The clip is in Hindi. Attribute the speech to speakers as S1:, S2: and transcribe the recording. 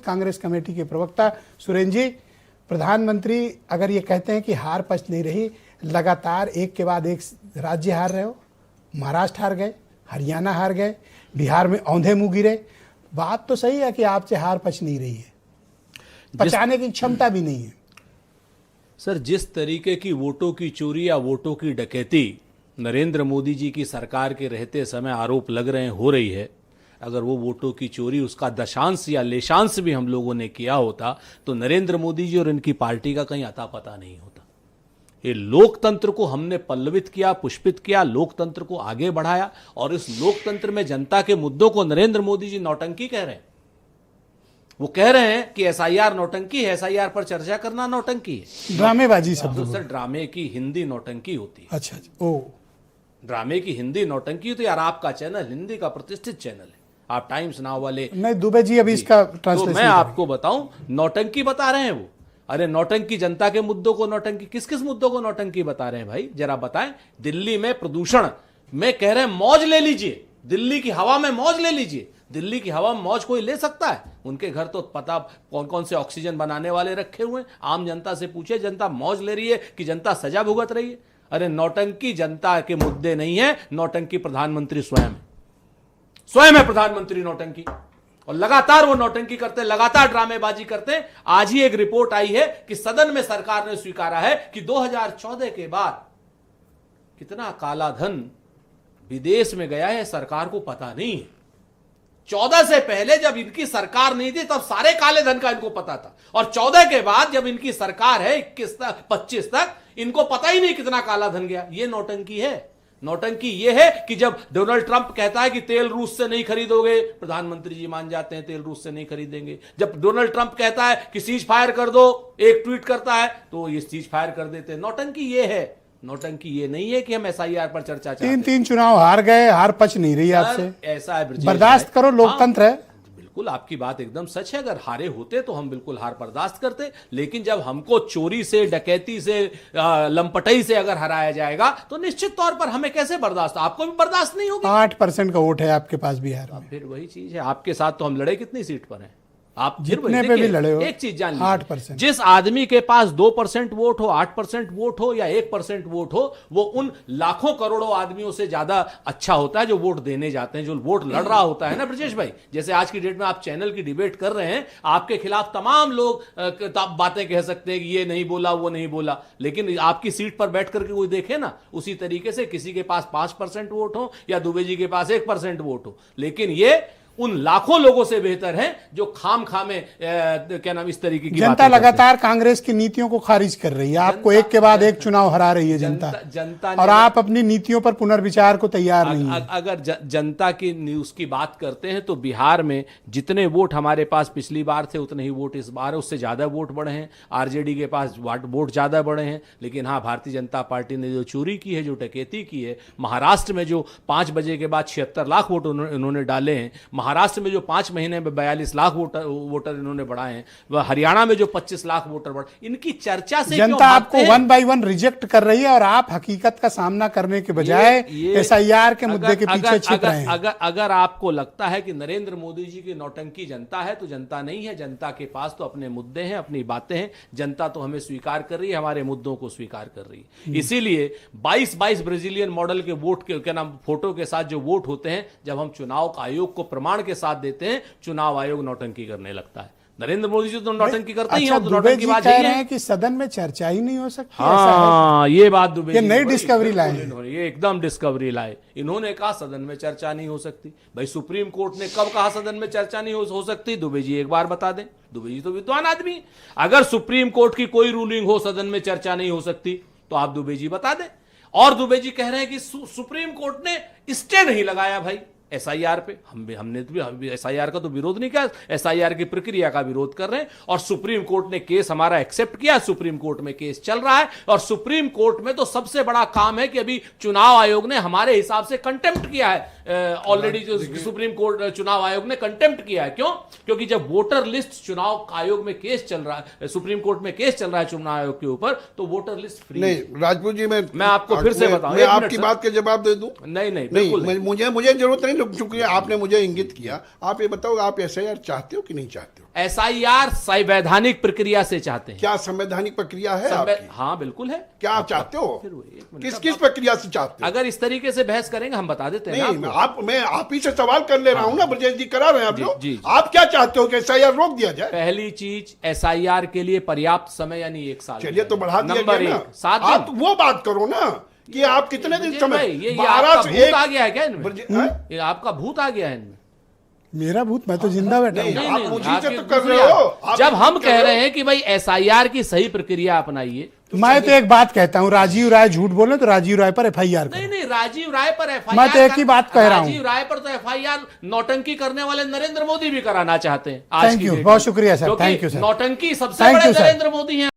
S1: राजपूत, कांग्रेस कमेटी के प्रवक्ता। सुरेंद्र जी, प्रधानमंत्री अगर ये कहते हैं कि हार पच नहीं रही, लगातार एक के बाद एक राज्य हार रहे हो, महाराष्ट्र हार गए, हरियाणा हार गए, बिहार में औंधे मुंह गिरे, बात तो सही है कि आपसे हार पच नहीं रही है, पचाने की क्षमता भी नहीं है।
S2: सर, जिस तरीके की वोटों की चोरी या वोटों की डकैती नरेंद्र मोदी जी की सरकार के रहते समय आरोप लग रहे हैं हो रही है, अगर वो वोटों की चोरी उसका दशांश या लेशांश भी हम लोगों ने किया होता तो नरेंद्र मोदी जी और इनकी पार्टी का कहीं अता पता नहीं होता। ये लोकतंत्र को हमने पल्लवित किया, पुष्पित किया, लोकतंत्र को आगे बढ़ाया, और इस लोकतंत्र में जनता के मुद्दों को नरेंद्र मोदी जी नौटंकी कह रहे हैं। वो कह रहे हैं कि एसआईआर नौटंकी है, एसआईआर पर चर्चा करना नौटंकी है,
S1: ड्रामेबाजी शब्द।
S2: तो सर, ड्रामे की हिंदी नौटंकी होती है।
S1: अच्छा, ओ,
S2: ड्रामे की हिंदी नौटंकी होती है। यार, आपका चैनल हिंदी का प्रतिष्ठित चैनल है, आप टाइम्स नाउ वाले।
S1: नहीं, दुबे जी अभी इसका
S2: तो
S1: ट्रांसलेशन
S2: मैं आपको बताऊं, नौटंकी बता रहे हैं वो। अरे नौटंकी, जनता के मुद्दों को नौटंकी, किस किस मुद्दों को नौटंकी बता रहे हैं भाई, जरा बताएं। दिल्ली में प्रदूषण में कह रहे हैं मौज ले लीजिए, दिल्ली की हवा में मौज ले लीजिए। दिल्ली की हवा में मौज कोई ले सकता है? उनके घर तो पता कौन कौन से ऑक्सीजन बनाने वाले रखे हुए हैं। आम जनता से पूछे, जनता मौज ले रही है कि जनता सजा भुगत रही है? अरे नौटंकी जनता के मुद्दे नहीं है, नौटंकी प्रधानमंत्री स्वयं है प्रधानमंत्री नौटंकी, और लगातार वो नौटंकी करते हैं, लगातार ड्रामेबाजी करते हैं। आज ही एक रिपोर्ट आई है कि सदन में सरकार ने स्वीकारा है कि 2014 के बाद कितना काला धन विदेश में गया है सरकार को पता नहीं है। 14 से पहले जब इनकी सरकार नहीं थी तब सारे काले धन का इनको पता था, और 14 के बाद जब इनकी सरकार है 21 तक 25 तक, इनको पता ही नहीं कितना काला धन गया। ये नौटंकी है। नौटंकी ये है कि जब डोनाल्ड ट्रंप कहता है कि तेल रूस से नहीं खरीदोगे, प्रधानमंत्री जी मान जाते हैं तेल रूस से नहीं खरीदेंगे। जब डोनाल्ड ट्रंप कहता है कि सीज फायर कर दो, एक ट्वीट करता है तो ये सीज फायर कर देते हैं। नौटंकी ये है। नौटंकी ये नहीं है कि हम एसआईआर पर चर्चा चाहते हैं।
S1: तीन चुनाव हार गए, हार पच नहीं रही आपसे,
S2: ऐसा है ब्रजेश,
S1: बर्दाश्त करो, लोकतंत्र है।
S2: बिल्कुल, आपकी बात एकदम सच है। अगर हारे होते तो हम बिल्कुल हार बर्दाश्त करते, लेकिन जब हमको चोरी से, डकैती से, लंपटई से अगर हराया जाएगा तो निश्चित तौर पर हमें कैसे बर्दाश्त, आपको भी बर्दाश्त नहीं होगी।
S1: 8% का वोट है आपके पास बिहार में।
S2: फिर वही चीज है, आपके साथ तो हम लड़े कितनी सीट पर हैं, आप
S1: जितने पे भी लड़े हो।
S2: एक चीज जान लीजिए,
S1: 8%।
S2: जिस आदमी के पास 2% वोट हो, 8% वोट हो या 1% वोट हो, वो उन लाखों करोड़ों आदमियों से ज्यादा अच्छा होता है जो वोट देने जाते हैं, जो वोट लड़ रहा होता है ना ब्रजेश भाई। जैसे आज की डेट में आप चैनल की डिबेट कर रहे हैं, आपके खिलाफ तमाम लोग बातें कह सकते हैं कि ये नहीं बोला, वो नहीं बोला, लेकिन आपकी सीट पर बैठ करके कोई देखे ना, उसी तरीके से किसी के पास 5% वोट हो या दुबे जी के पास 1% वोट हो, लेकिन ये उन लाखों लोगों से बेहतर है जो खाम खामे क्या नाम इस तरीके की
S1: जनता लगातार कांग्रेस की नीतियों को खारिज कर रही है। आपको एक के बाद एक चुनाव हरा रही है जनता, और आप अपनी नीतियों पर पुनर्विचार को तैयार नहीं है।
S2: अगर जनता की न्यूज की बात करते हैं तो बिहार में जितने वोट हमारे पास पिछली बार थे उतने ही वोट इस बार है, उससे ज्यादा वोट बढ़े हैं। आरजेडी के पास वोट ज्यादा बढ़े हैं, लेकिन हाँ, भारतीय जनता पार्टी ने जो चोरी की है, जो डकैती की है, महाराष्ट्र में जो 5 बजे के बाद 76 लाख वोट उन्होंने डाले हैं, महाराष्ट्र में जो 5 महीने में 42 लाख वोटर इन्होंने बढ़ाए हैं, वह हरियाणा में जो 25 लाख वोटर बढ़े, इनकी चर्चा से
S1: जनता आपको 1 बाय 1 रिजेक्ट कर रही है, और आप हकीकत का सामना करने के बजाय एसआईआर के मुद्दे के पीछे छिप रहे हैं।
S2: अगर आपको लगता है कि नरेंद्र मोदी जी की नौटंकी जनता है, तो जनता नहीं है। जनता के पास तो अपने मुद्दे हैं, अपनी बातें हैं। जनता तो हमें स्वीकार कर रही है, हमारे मुद्दों को स्वीकार कर रही है। इसीलिए 22 ब्राजीलियन मॉडल के वोट के क्या नाम फोटो के साथ जो वोट होते हैं, जब हम चुनाव आयोग को प्रमाण के साथ देते हैं, चुनाव आयोग नौटंकी करने लगता है। नरेंद्र मोदी जी तो नौटंकी करते ही हैं, तो नौटंकी बात
S1: कह रहे हैं कि सदन में चर्चा ही नहीं हो सकती।
S2: हाँ, ये बात दुबे,
S1: ये नई डिस्कवरी लाए,
S2: ये एकदम डिस्कवरी लाए। इन्होंने कहा सदन में चर्चा नहीं हो सकती। भाई, सुप्रीम कोर्ट ने कब कहा सदन में चर्चा नहीं हो सकती? दुबे जी एक बार बता दें। दुबे जी तो विद्वान आदमी। अगर सुप्रीम कोर्ट की कोई रूलिंग हो सदन में चर्चा नहीं हो सकती तो आप दुबे जी बता दें। और दुबे जी कह रहे हैं कि सुप्रीम कोर्ट ने स्टे नहीं लगाया भाई एसआईआर पे। हमने तो एसआईआर का तो विरोध नहीं किया, एसआईआर की प्रक्रिया का विरोध कर रहे हैं, और सुप्रीम कोर्ट ने केस हमारा एक्सेप्ट किया। सुप्रीम कोर्ट में केस चल रहा है, और सुप्रीम कोर्ट में तो सबसे बड़ा काम है कि अभी चुनाव आयोग ने हमारे हिसाब से कंटेम्प्ट किया है ऑलरेडी। जो सुप्रीम कोर्ट चुनाव आयोग ने कंटेम्प्ट किया है। क्यों? क्योंकि जब वोटर लिस्ट चुनाव आयोग में केस चल रहा है, सुप्रीम कोर्ट में केस चल रहा है चुनाव आयोग के ऊपर, तो वोटर लिस्ट फ्री
S3: नहीं। राजपूत जी, मैं
S2: आपको फिर से बताऊं,
S3: मैं आपकी बात का जवाब दे दूं।
S2: नहीं,
S3: मुझे जरूरत नहीं, चूंकि आपने मुझे इंगित किया। आप ये बताओ, आप एसआईआर चाहते हो कि नहीं चाहते हो?
S2: एसआईआर संवैधानिक प्रक्रिया से चाहते हैं।
S3: क्या संवैधानिक प्रक्रिया है
S2: संवै-
S3: आपकी?
S2: हाँ बिल्कुल है।
S3: क्या आप चाहते हो?
S2: फिर वो एक मिनट
S3: किस
S2: का
S3: किस प्रक्रिया से चाहते हो?
S2: अगर इस तरीके से बहस करेंगे हम बता देते हैं ना
S3: नहीं,
S2: आपको।
S3: मैं आप ही से सवाल कर ले रहा हूं ना, ब्रजेश जी करा रहे हैं आप
S2: जी,
S3: लोग।
S2: जी।
S3: आप क्या चाहते हो कि एसआईआर रोक दिया जाए?
S2: पहली चीज एसआईआर के लिए पर्याप्त समय यानी 1 साल।
S3: चलिए तो बढ़ा दिया
S2: नंबर
S3: गया
S2: 1
S3: ना।
S2: 7
S3: आप
S2: दिन।
S3: वो बात करो ना कि आप कितने दिन
S2: ब्रजेश
S3: समय
S2: भाई, ये
S3: 12
S2: आपका
S3: से
S2: भूत
S3: 1
S2: आ गया है क्या इनमें?
S3: हैं?
S2: ये आपका भूत आ गया है इनमें?
S1: मेरा भूत, मैं तो जिंदा बैठा
S3: नहीं,
S1: हूं।
S3: आप मुझी से
S2: आपकी
S3: तो कर
S2: दूसरी
S3: रहे हो।
S2: आप-
S3: आप
S2: जब हम
S3: कर
S2: कह
S3: रहे
S2: रहे
S3: हो।
S2: हैं कि भाई एसआईआर की सही प्रक्रिया अपनाइए,
S1: मैं तो एक बात कहता हूं, राजीव राय झूठ बोले तो राजीव राय पर एफआईआर
S2: नहीं
S1: करो।
S2: नहीं, राजीव राय पर एफआईआर
S1: मैं तो एक ही बात कह रहा हूं।
S2: राजीव राय पर तो एफआईआर नौटंकी करने वाले नरेंद्र मोदी भी कराना चाहते हैं आज
S1: थैंक
S2: की
S1: यू,
S2: डेट
S1: बहुत
S2: में।
S1: शुक्रिया सर,
S2: क्योंकि
S1: थैंक यू सर।
S2: नौटंकी सबसे
S1: थैंक
S2: बड़े
S1: यू सर।
S2: नरेंद्र मोदी हैं।